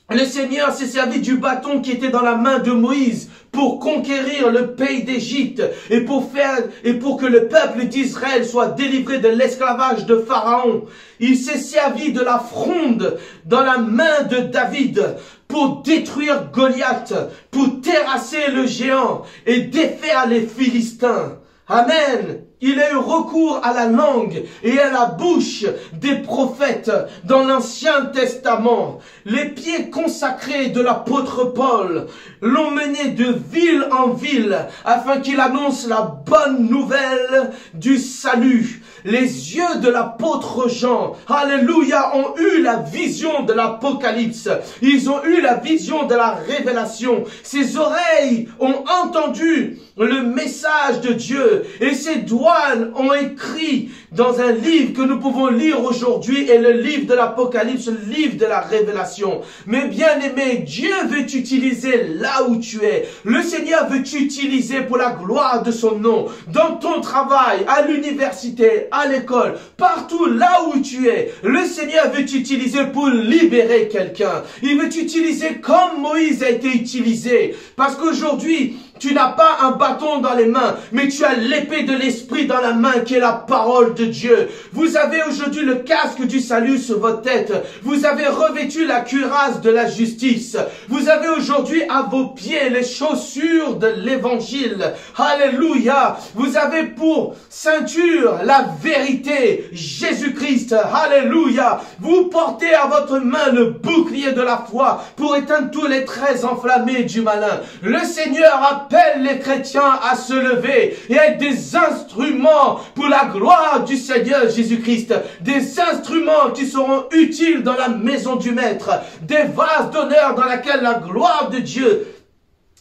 le Seigneur s'est servi du bâton qui était dans la main de Moïse pour conquérir le pays d'Égypte et pour que le peuple d'Israël soit délivré de l'esclavage de Pharaon. Il s'est servi de la fronde dans la main de David pour détruire Goliath, pour terrasser le géant et défaire les Philistins. Amen. Il a eu recours à la langue et à la bouche des prophètes dans l'Ancien Testament. Les pieds consacrés de l'apôtre Paul l'ont mené de ville en ville afin qu'il annonce la bonne nouvelle du salut. Les yeux de l'apôtre Jean, alléluia, ont eu la vision de l'Apocalypse. Ils ont eu la vision de la révélation. Ses oreilles ont entendu le message de Dieu et ses doigts ont écrit dans un livre que nous pouvons lire aujourd'hui est le livre de l'Apocalypse, le livre de la Révélation. Mais bien aimé, Dieu veut t'utiliser là où tu es. Le Seigneur veut t'utiliser pour la gloire de son nom, dans ton travail, à l'université, à l'école, partout là où tu es. Le Seigneur veut t'utiliser pour libérer quelqu'un. Il veut t'utiliser comme Moïse a été utilisé. Parce qu'aujourd'hui, tu n'as pas un bâton dans les mains, mais tu as l'épée de l'Esprit dans la main qui est la parole de Dieu. Vous avez aujourd'hui le casque du salut sur votre tête. Vous avez revêtu la cuirasse de la justice. Vous avez aujourd'hui à vos pieds les chaussures de l'évangile. Alléluia. Vous avez pour ceinture la vérité, Jésus-Christ. Alléluia. Vous portez à votre main le bouclier de la foi pour éteindre tous les traits enflammés du malin. Le Seigneur appelle les chrétiens à se lever et être des instruments pour la gloire du Seigneur Jésus-Christ. Des instruments qui seront utiles dans la maison du Maître. Des vases d'honneur dans lesquels la gloire de Dieu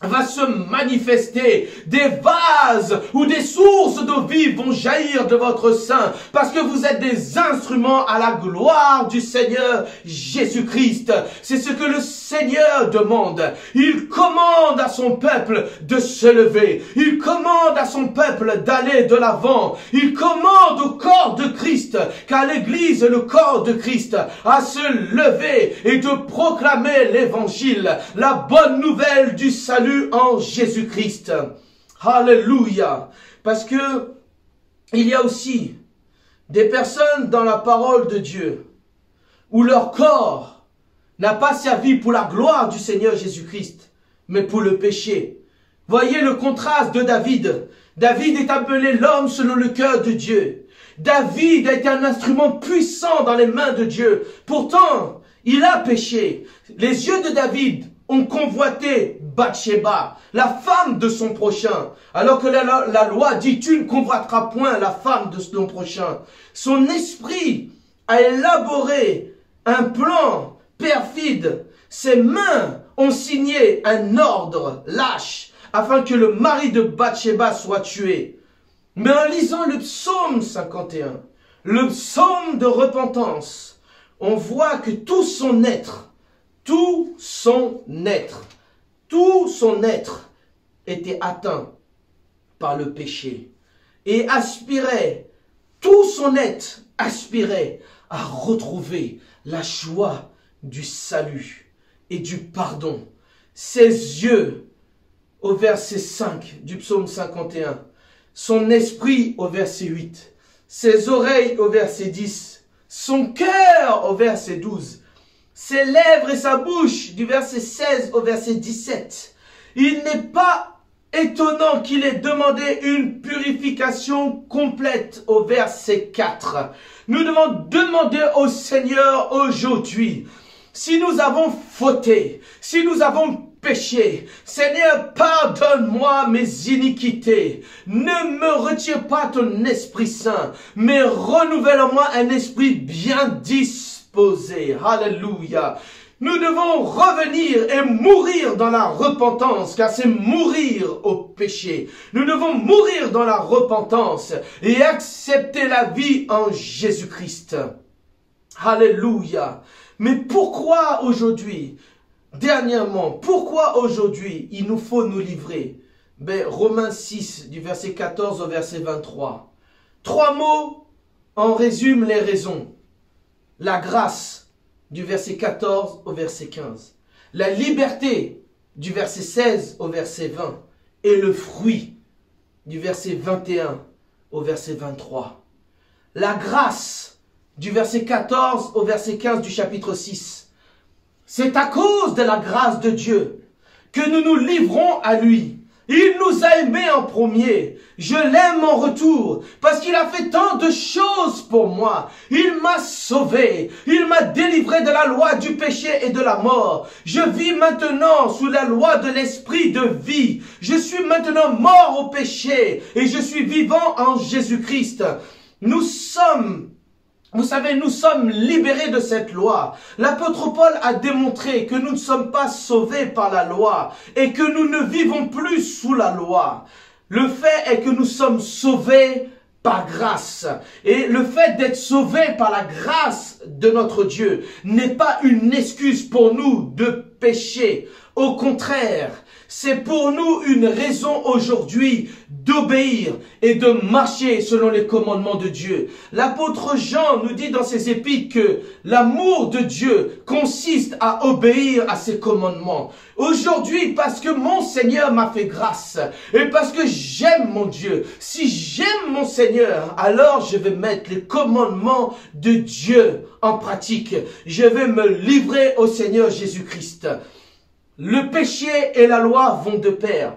va se manifester, des vases où des sources d'eau vive vont jaillir de votre sein, parce que vous êtes des instruments à la gloire du Seigneur Jésus-Christ. C'est ce que le Seigneur demande. Il commande à son peuple de se lever. Il commande à son peuple d'aller de l'avant. Il commande au corps de Christ, car l'Église est le corps de Christ, à se lever et de proclamer l'Évangile, la bonne nouvelle du salut en Jésus-Christ. Alléluia. Parce que il y a aussi des personnes dans la parole de Dieu où leur corps n'a pas servi pour la gloire du Seigneur Jésus-Christ, mais pour le péché. Voyez le contraste de David. David est appelé l'homme selon le cœur de Dieu. David a été un instrument puissant dans les mains de Dieu. Pourtant, il a péché. Les yeux de David ont convoité Bathsheba, la femme de son prochain, alors que la loi dit tu ne convoiteras point la femme de ton prochain. Son esprit a élaboré un plan perfide. Ses mains ont signé un ordre lâche afin que le mari de Bathsheba soit tué. Mais en lisant le psaume 51, le psaume de repentance, on voit que tout son être était atteint par le péché et tout son être aspirait à retrouver la joie du salut et du pardon. Ses yeux, au verset 5 du psaume 51, son esprit au verset 8, ses oreilles au verset 10, son cœur au verset 12, ses lèvres et sa bouche, du verset 16 au verset 17. Il n'est pas étonnant qu'il ait demandé une purification complète au verset 4. Nous devons demander au Seigneur aujourd'hui, si nous avons fauté, si nous avons péché, Seigneur, pardonne-moi mes iniquités. Ne me retire pas ton Esprit Saint, mais renouvelle-moi un esprit bien disposé. Alléluia. Nous devons revenir et mourir dans la repentance, car c'est mourir au péché. Nous devons mourir dans la repentance et accepter la vie en Jésus-Christ. Alléluia. Mais pourquoi aujourd'hui, dernièrement, pourquoi aujourd'hui il nous faut nous livrer? Romains 6, du verset 14 au verset 23. 3 mots en résument les raisons. La grâce, du verset 14 au verset 15. La liberté, du verset 16 au verset 20. Et le fruit, du verset 21 au verset 23. La grâce, du verset 14 au verset 15 du chapitre 6. C'est à cause de la grâce de Dieu que nous nous livrons à lui. Il nous a aimés en premier. Je l'aime en retour parce qu'il a fait tant de choses pour moi. Il m'a sauvé. Il m'a délivré de la loi du péché et de la mort. Je vis maintenant sous la loi de l'esprit de vie. Je suis maintenant mort au péché et je suis vivant en Jésus-Christ. Vous savez, nous sommes libérés de cette loi. L'apôtre Paul a démontré que nous ne sommes pas sauvés par la loi et que nous ne vivons plus sous la loi. Le fait est que nous sommes sauvés par grâce. Et le fait d'être sauvé par la grâce de notre Dieu n'est pas une excuse pour nous de pécher. Au contraire, c'est pour nous une raison aujourd'hui d'obéir et de marcher selon les commandements de Dieu. L'apôtre Jean nous dit dans ses épîtres que l'amour de Dieu consiste à obéir à ses commandements. Aujourd'hui, parce que mon Seigneur m'a fait grâce et parce que j'aime mon Dieu, si j'aime mon Seigneur, alors je vais mettre les commandements de Dieu en pratique. Je vais me livrer au Seigneur Jésus-Christ. Le péché et la loi vont de pair.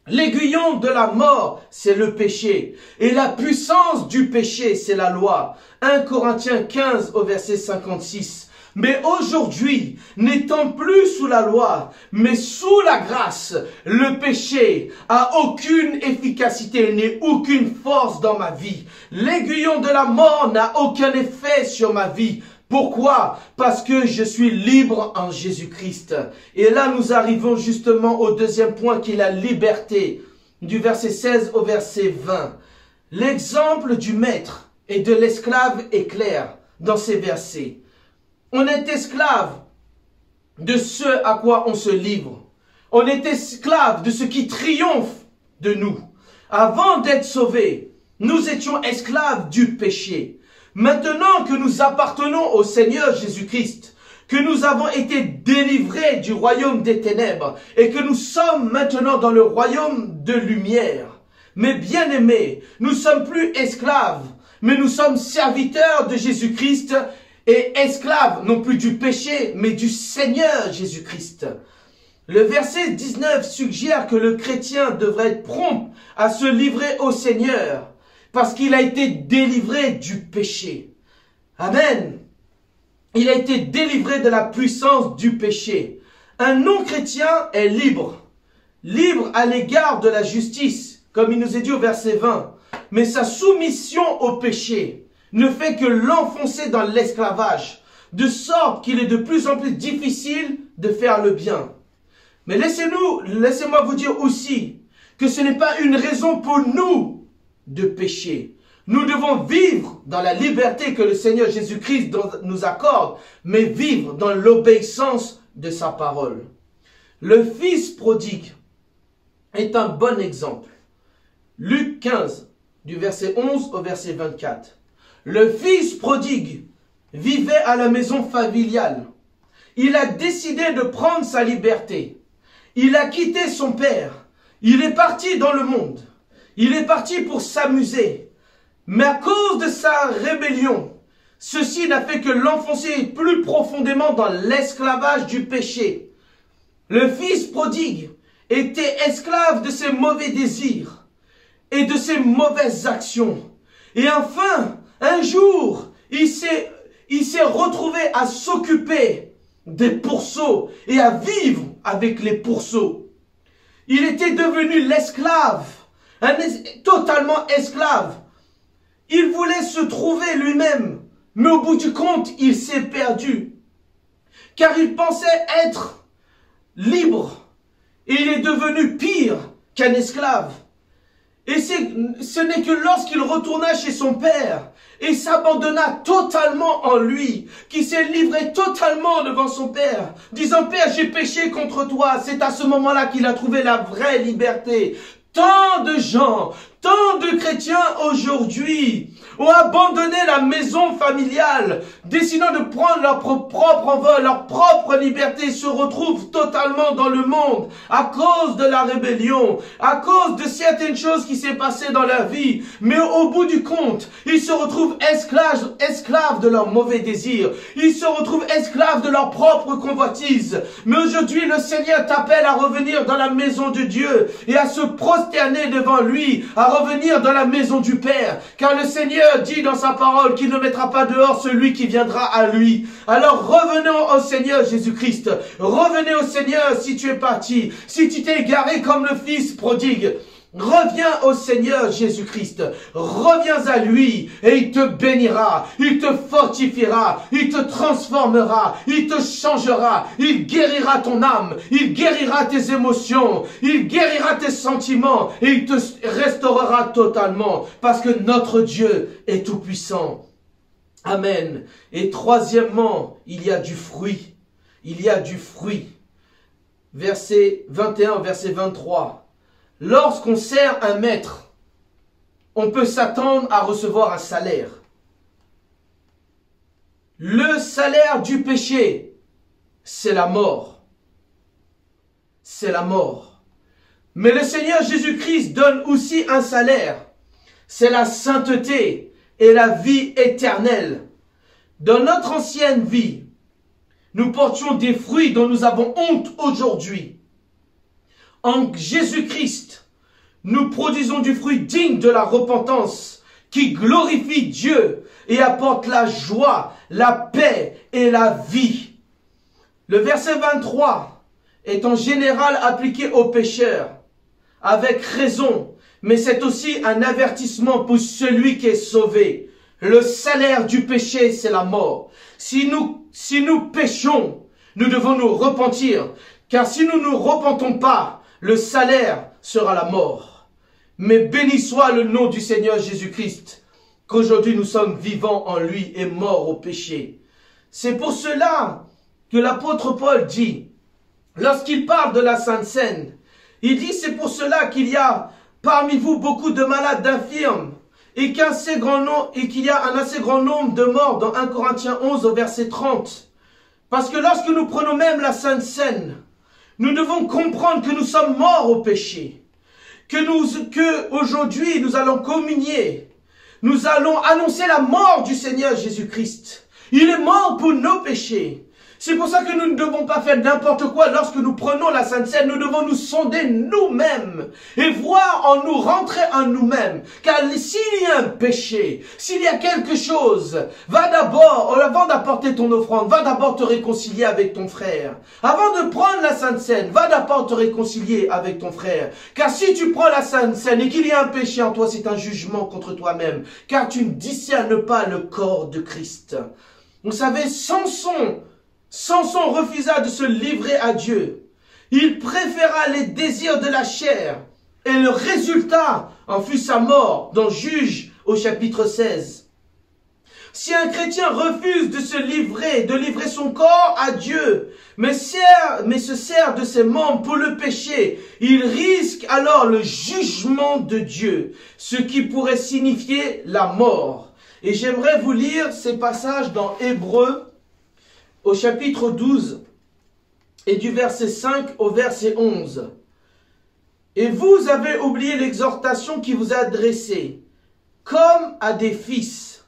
L'aiguillon de la mort, c'est le péché. Et la puissance du péché, c'est la loi. 1 Corinthiens 15 au verset 56. Mais aujourd'hui, n'étant plus sous la loi, mais sous la grâce, le péché a aucune efficacité, n'est aucune force dans ma vie. L'aiguillon de la mort n'a aucun effet sur ma vie. Pourquoi? Parce que je suis libre en Jésus-Christ. Et là, nous arrivons justement au deuxième point qui est la liberté. Du verset 16 au verset 20. L'exemple du maître et de l'esclave est clair dans ces versets. On est esclave de ce à quoi on se livre. On est esclave de ce qui triomphe de nous. Avant d'être sauvés, nous étions esclaves du péché. Maintenant que nous appartenons au Seigneur Jésus-Christ, que nous avons été délivrés du royaume des ténèbres et que nous sommes maintenant dans le royaume de lumière. Mais bien aimés, nous ne sommes plus esclaves, mais nous sommes serviteurs de Jésus-Christ et esclaves non plus du péché, mais du Seigneur Jésus-Christ. Le verset 19 suggère que le chrétien devrait être prompt à se livrer au Seigneur, parce qu'il a été délivré du péché. Amen. Il a été délivré de la puissance du péché. Un non-chrétien est libre. Libre à l'égard de la justice, comme il nous est dit au verset 20. Mais sa soumission au péché ne fait que l'enfoncer dans l'esclavage, de sorte qu'il est de plus en plus difficile de faire le bien. Mais laissez-moi vous dire aussi que ce n'est pas une raison pour nous de péché. Nous devons vivre dans la liberté que le Seigneur Jésus-Christ nous accorde, mais vivre dans l'obéissance de sa parole. Le fils prodigue est un bon exemple. Luc 15, du verset 11 au verset 24. Le fils prodigue vivait à la maison familiale. Il a décidé de prendre sa liberté. Il a quitté son père. Il est parti dans le monde. Il est parti pour s'amuser. Mais à cause de sa rébellion, ceci n'a fait que l'enfoncer plus profondément dans l'esclavage du péché. Le fils prodigue était esclave de ses mauvais désirs et de ses mauvaises actions. Et enfin, un jour, il s'est retrouvé à s'occuper des pourceaux et à vivre avec les pourceaux. Il était devenu l'esclave. Totalement esclave. Il voulait se trouver lui-même, mais au bout du compte, il s'est perdu. Car il pensait être libre, et il est devenu pire qu'un esclave. Et ce n'est que lorsqu'il retourna chez son père, et s'abandonna totalement en lui, qu'il s'est livré totalement devant son père, disant « Père, j'ai péché contre toi ». C'est à ce moment-là qu'il a trouvé la vraie liberté. Tant de gens, tant de chrétiens aujourd'hui ont abandonné la maison familiale, décidant de prendre leur propre envol, leur propre liberté, se retrouvent totalement dans le monde à cause de la rébellion, à cause de certaines choses qui s'est passées dans leur vie. Mais au bout du compte, ils se retrouvent esclaves de leurs mauvais désirs. Ils se retrouvent esclaves de leur propre convoitise. Mais aujourd'hui, le Seigneur t'appelle à revenir dans la maison de Dieu et à se prosterner devant lui, à revenir dans la maison du Père. Car le Seigneur dit dans sa parole qu'il ne mettra pas dehors celui qui viendra à lui. Alors revenons au Seigneur Jésus-Christ. Revenez au Seigneur si tu es parti, si tu t'es égaré comme le fils prodigue. Reviens au Seigneur Jésus-Christ. Reviens à lui et il te bénira, il te fortifiera, il te transformera, il te changera, il guérira ton âme, il guérira tes émotions, il guérira tes sentiments et il te restaurera totalement parce que notre Dieu est tout-puissant. Amen. Et troisièmement, il y a du fruit. Il y a du fruit. Verset 21, verset 23. Lorsqu'on sert un maître, on peut s'attendre à recevoir un salaire. Le salaire du péché, c'est la mort. C'est la mort. Mais le Seigneur Jésus-Christ donne aussi un salaire. C'est la sainteté et la vie éternelle. Dans notre ancienne vie, nous portions des fruits dont nous avons honte aujourd'hui. En Jésus-Christ, nous produisons du fruit digne de la repentance qui glorifie Dieu et apporte la joie, la paix et la vie. Le verset 23 est en général appliqué aux pécheurs, avec raison, mais c'est aussi un avertissement pour celui qui est sauvé. Le salaire du péché, c'est la mort. Si nous péchons, nous devons nous repentir, car si nous ne nous repentons pas, le salaire sera la mort. Mais béni soit le nom du Seigneur Jésus-Christ, qu'aujourd'hui nous sommes vivants en lui et morts au péché. C'est pour cela que l'apôtre Paul dit, lorsqu'il parle de la Sainte Seine, il dit c'est pour cela qu'il y a parmi vous beaucoup de malades, d'infirmes, et qu'il y a un assez grand nombre de morts dans 1 Corinthiens 11 au verset 30. Parce que lorsque nous prenons même la Sainte Seine, nous devons comprendre que nous sommes morts au péché. Que aujourd'hui nous allons communier. Nous allons annoncer la mort du Seigneur Jésus-Christ. Il est mort pour nos péchés. C'est pour ça que nous ne devons pas faire n'importe quoi lorsque nous prenons la Sainte Seine. Nous devons nous sonder nous-mêmes et voir en nous, rentrer en nous-mêmes. Car s'il y a un péché, s'il y a quelque chose, va d'abord, avant d'apporter ton offrande, va d'abord te réconcilier avec ton frère. Avant de prendre la Sainte Seine, va d'abord te réconcilier avec ton frère. Car si tu prends la Sainte Seine et qu'il y a un péché en toi, c'est un jugement contre toi-même. Car tu ne discernes pas le corps de Christ. Vous savez, Samson refusa de se livrer à Dieu. Il préféra les désirs de la chair. Et le résultat en fut sa mort, dans Juge au chapitre 16. Si un chrétien refuse de livrer son corps à Dieu, mais se sert de ses membres pour le péché, il risque alors le jugement de Dieu, ce qui pourrait signifier la mort. Et j'aimerais vous lire ces passages dans Hébreux, au chapitre 12, et du verset 5 au verset 11. Et vous avez oublié l'exhortation qui vous a adressée, comme à des fils.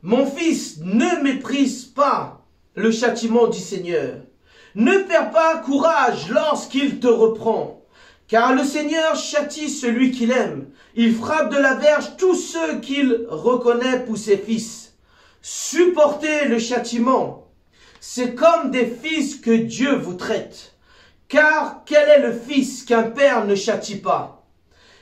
Mon fils, ne méprise pas le châtiment du Seigneur. Ne perds pas courage lorsqu'il te reprend, car le Seigneur châtie celui qu'il aime. Il frappe de la verge tous ceux qu'il reconnaît pour ses fils. Supportez le châtiment. C'est comme des fils que Dieu vous traite. Car quel est le fils qu'un père ne châtie pas?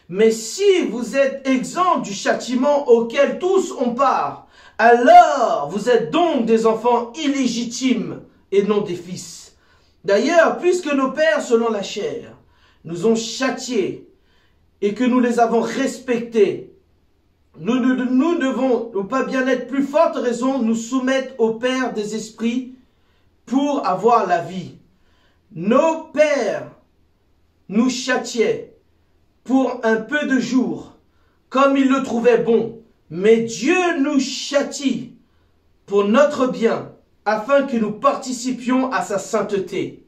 Mais si vous êtes exempts du châtiment auquel tous ont part, alors vous êtes donc des enfants illégitimes et non des fils. D'ailleurs, puisque nos pères, selon la chair, nous ont châtiés et que nous les avons respectés, nous devons, ou pas bien être plus forte raison, nous soumettre au Père des esprits pour avoir la vie. Nos pères nous châtiaient pour un peu de jours, comme ils le trouvaient bon. Mais Dieu nous châtie pour notre bien, afin que nous participions à sa sainteté.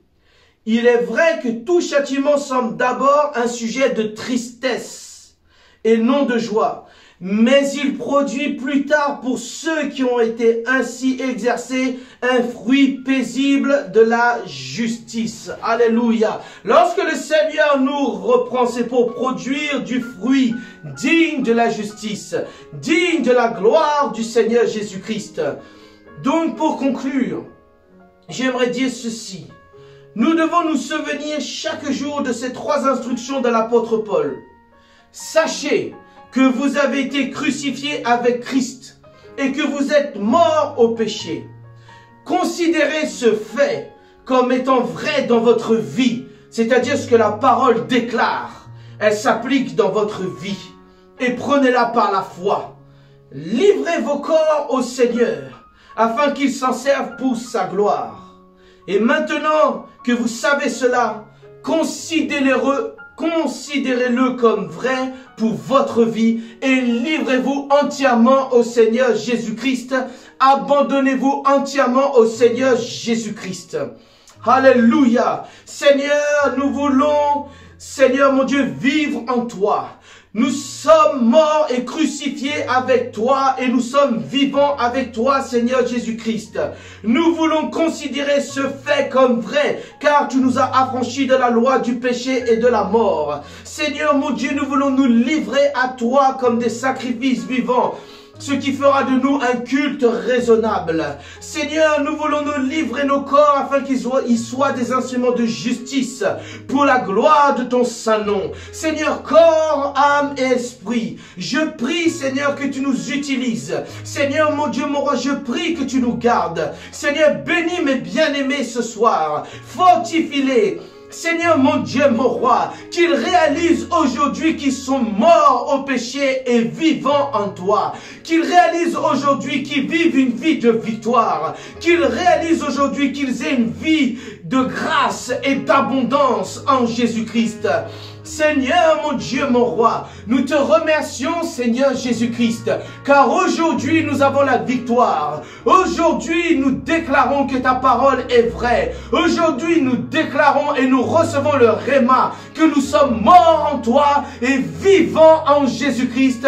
Il est vrai que tout châtiment semble d'abord un sujet de tristesse et non de joie. Mais il produit plus tard pour ceux qui ont été ainsi exercés un fruit paisible de la justice. Alléluia. Lorsque le Seigneur nous reprend, c'est pour produire du fruit digne de la justice, digne de la gloire du Seigneur Jésus-Christ. Donc pour conclure, j'aimerais dire ceci. Nous devons nous souvenir chaque jour de ces trois instructions de l'apôtre Paul. Sachez que vous avez été crucifiés avec Christ et que vous êtes morts au péché. Considérez ce fait comme étant vrai dans votre vie, c'est-à-dire ce que la parole déclare. Elle s'applique dans votre vie et prenez-la par la foi. Livrez vos corps au Seigneur afin qu'il s'en serve pour sa gloire. Et maintenant que vous savez cela, considérez-le comme vrai pour votre vie et livrez-vous entièrement au Seigneur Jésus-Christ. Abandonnez-vous entièrement au Seigneur Jésus-Christ. Alléluia. Seigneur, nous voulons, Seigneur mon Dieu, vivre en toi. Nous sommes morts et crucifiés avec toi et nous sommes vivants avec toi, Seigneur Jésus-Christ. Nous voulons considérer ce fait comme vrai, car tu nous as affranchis de la loi du péché et de la mort. Seigneur mon Dieu, nous voulons nous livrer à toi comme des sacrifices vivants, ce qui fera de nous un culte raisonnable. Seigneur, nous voulons nous livrer nos corps afin qu'ils soient des instruments de justice pour la gloire de ton saint nom. Seigneur, corps, âme et esprit, je prie, Seigneur, que tu nous utilises. Seigneur, mon Dieu, mon roi, je prie que tu nous gardes. Seigneur, bénis mes bien-aimés ce soir. Fortifie-les. Seigneur mon Dieu, mon roi, qu'ils réalisent aujourd'hui qu'ils sont morts au péché et vivants en toi. Qu'ils réalisent aujourd'hui qu'ils vivent une vie de victoire. Qu'ils réalisent aujourd'hui qu'ils aient une vie de grâce et d'abondance en Jésus-Christ. Seigneur, mon Dieu, mon roi, nous te remercions, Seigneur Jésus-Christ, car aujourd'hui nous avons la victoire. Aujourd'hui nous déclarons que ta parole est vraie. Aujourd'hui nous déclarons et nous recevons le réma, que nous sommes morts en toi et vivants en Jésus-Christ.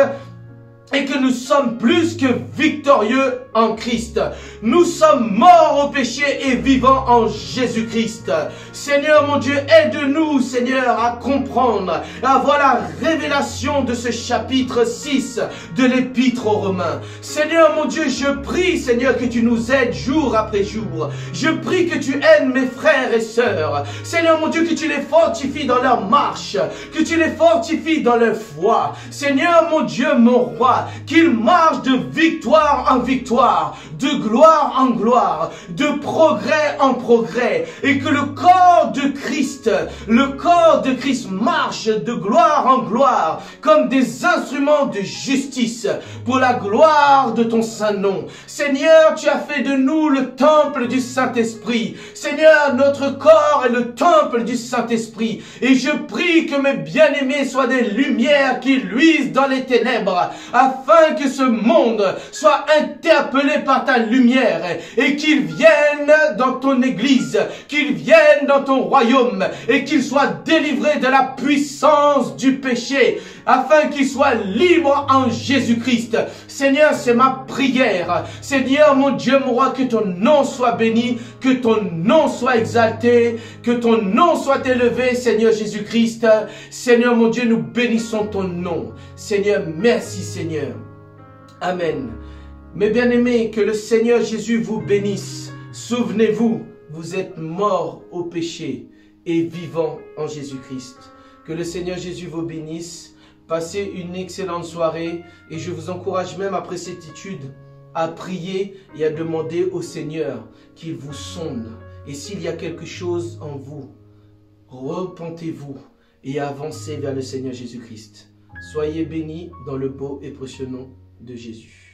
Et que nous sommes plus que victorieux en Christ. Nous sommes morts au péché et vivants en Jésus-Christ. Seigneur mon Dieu, aide-nous, Seigneur, à comprendre, à avoir la révélation de ce chapitre 6 de l'Épître aux Romains. Seigneur mon Dieu, je prie, Seigneur, que tu nous aides jour après jour. Je prie que tu aides mes frères et sœurs. Seigneur mon Dieu, que tu les fortifies dans leur marche, que tu les fortifies dans leur foi. Seigneur mon Dieu, mon roi, qu'ils marchent de victoire en victoire, de gloire en gloire, de progrès en progrès, et que le corps de Christ marche de gloire en gloire, comme des instruments de justice, pour la gloire de ton saint nom. Seigneur, tu as fait de nous le temple du Saint-Esprit. Seigneur, notre corps est le temple du Saint-Esprit, et je prie que mes bien-aimés soient des lumières qui luisent dans les ténèbres, afin que ce monde soit interpellé par ta lumière et qu'il vienne dans ton église, qu'il vienne dans ton royaume et qu'il soit délivré de la puissance du péché, afin qu'il soit libre en Jésus-Christ. Seigneur, c'est ma prière. Seigneur, mon Dieu, mon roi, que ton nom soit béni, que ton nom soit exalté, que ton nom soit élevé, Seigneur Jésus-Christ. Seigneur, mon Dieu, nous bénissons ton nom. Seigneur, merci, Seigneur. Amen. Mes bien-aimés, que le Seigneur Jésus vous bénisse. Souvenez-vous, vous êtes morts au péché et vivants en Jésus-Christ. Que le Seigneur Jésus vous bénisse. Passez une excellente soirée et je vous encourage même après cette étude à prier et à demander au Seigneur qu'il vous sonde. Et s'il y a quelque chose en vous, repentez-vous et avancez vers le Seigneur Jésus-Christ. Soyez bénis dans le beau et précieux nom de Jésus.